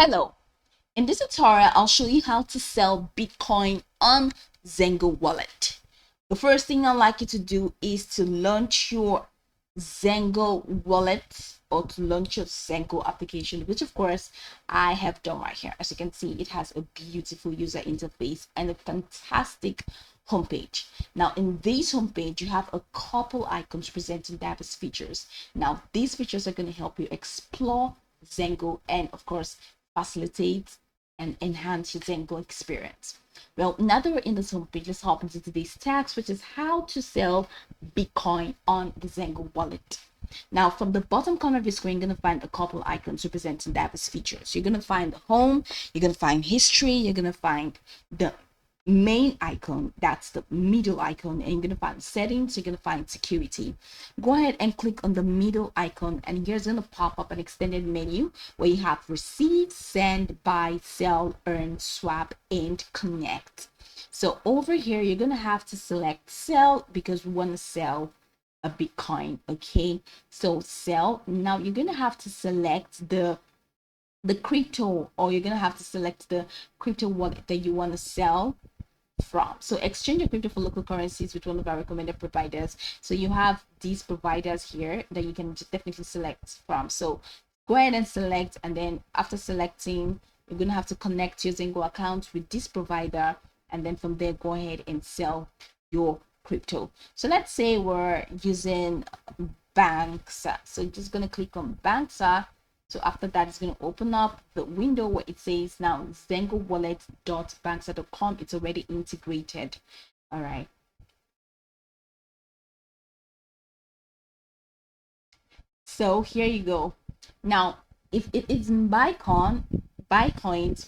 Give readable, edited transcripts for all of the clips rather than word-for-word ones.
Hello, in this tutorial, I'll show you how to sell Bitcoin on Zengo wallet. The first thing I'd like you to do is to launch your Zengo wallet or to launch your Zengo application, which of course I have done right here. As you can see, it has a beautiful user interface and a fantastic homepage. Now in this homepage, you have a couple icons presenting diverse features. Now these features are going to help you explore Zengo and of course facilitate and enhance your Zengo experience. Well, now that we're in this homepage, let's hop into today's tags, which is how to sell Bitcoin on the Zengo wallet. Now, from the bottom corner of your screen, you're going to find a couple icons representing diverse features. You're going to find the home, you're going to find history, you're going to find the main icon, that's the middle icon, and you're going to find settings, you're going to find security. Go ahead and click on the middle icon, and here's going to pop up an extended menu where you have receive, send, buy, sell, earn, swap, and connect. So over here you're going to have to select sell because we want to sell a Bitcoin. Okay, so sell. Now you're going to have to select the crypto, or you're going to have to select the crypto wallet that you want to sell from. So exchange your crypto for local currencies with one of our recommended providers. So you have these providers here that you can definitely select from. So go ahead and select, and then after selecting, you're going to have to connect your Zengo account with this provider, and then from there go ahead and sell your crypto. So let's say we're using Banxa. So just going to click on Banxa. So after that, it's going to open up the window where it says now zengowallet.banxa.com. It's already integrated. All right. So here you go. Now, if it is in buy coins,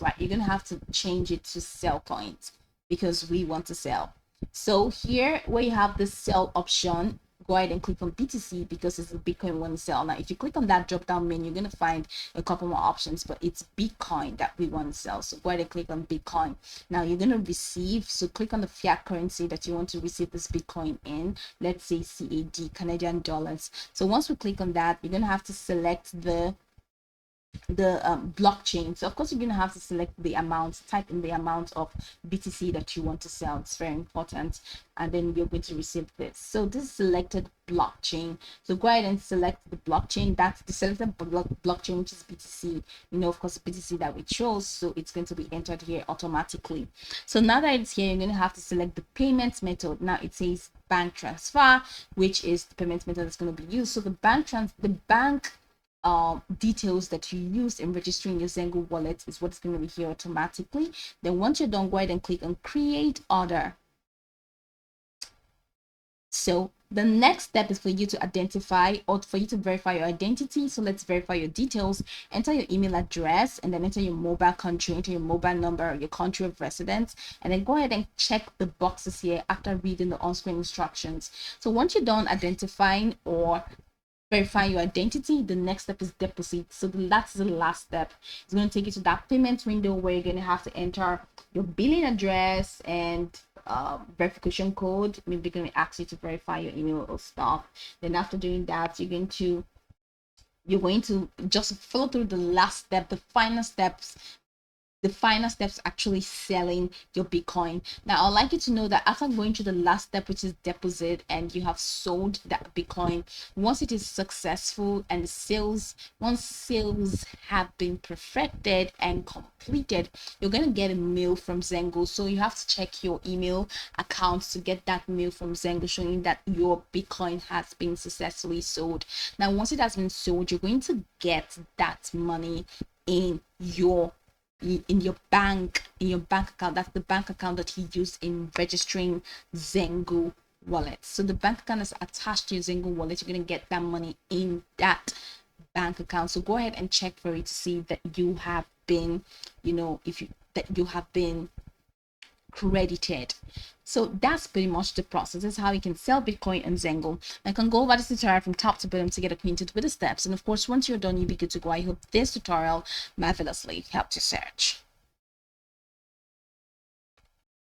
right, you're going to have to change it to sell coins because we want to sell. So here where you have the sell option, go ahead and click on BTC because it's a Bitcoin one sell. Now if you click on that drop down menu, you're going to find a couple more options, but it's Bitcoin that we want to sell. So go ahead and click on Bitcoin. Now you're going to receive, so click on the fiat currency that you want to receive this Bitcoin in. Let's say CAD, Canadian dollars. So once we click on that, you're going to have to select the blockchain. So of course you're going to have to select the amount, type in the amount of BTC that you want to sell. It's very important, and then you're going to receive this. So this is selected blockchain, so go ahead and select the blockchain. That's the selected blockchain, which is BTC. You know, of course, BTC that we chose, so it's going to be entered here automatically. So now that it's here, you're going to have to select the payment method. Now it says bank transfer, which is the payment method that's going to be used. So the bank details that you use in registering your Zengo wallet is what's going to be here automatically. Then once you're done, go ahead and click on create order. So the next step is for you to identify, or for you to verify your identity. So let's verify your details. Enter your email address, and then enter your mobile country, enter your mobile number, your country of residence, and then go ahead and check the boxes here after reading the on-screen instructions. So once you're done identifying or verify your identity, the next step is deposit. So that's the last step. It's going to take you to that payment window where you're going to have to enter your billing address and verification code. Maybe they're going to ask you to verify your email or stuff. Then after doing that, you're going to just follow through the last step, the final steps actually selling your Bitcoin. Now I'd like you to know that after going to the last step, which is deposit, and you have sold that Bitcoin, once it is successful and once sales have been perfected and completed, you're going to get a mail from Zengo. So you have to check your email accounts to get that mail from Zengo showing that your Bitcoin has been successfully sold. Now once it has been sold, you're going to get that money in your bank account. That's the bank account that he used in registering Zengo wallet. So the bank account is attached to your Zengo wallet. You're going to get that money in that bank account. So go ahead and check for it to see that you have been, that you have been credited. So that's pretty much the process. That's how you can sell Bitcoin and Zengo. I can go over this tutorial from top to bottom to get acquainted with the steps. And of course, once you're done, you'll be good to go. I hope this tutorial marvelously helped you search.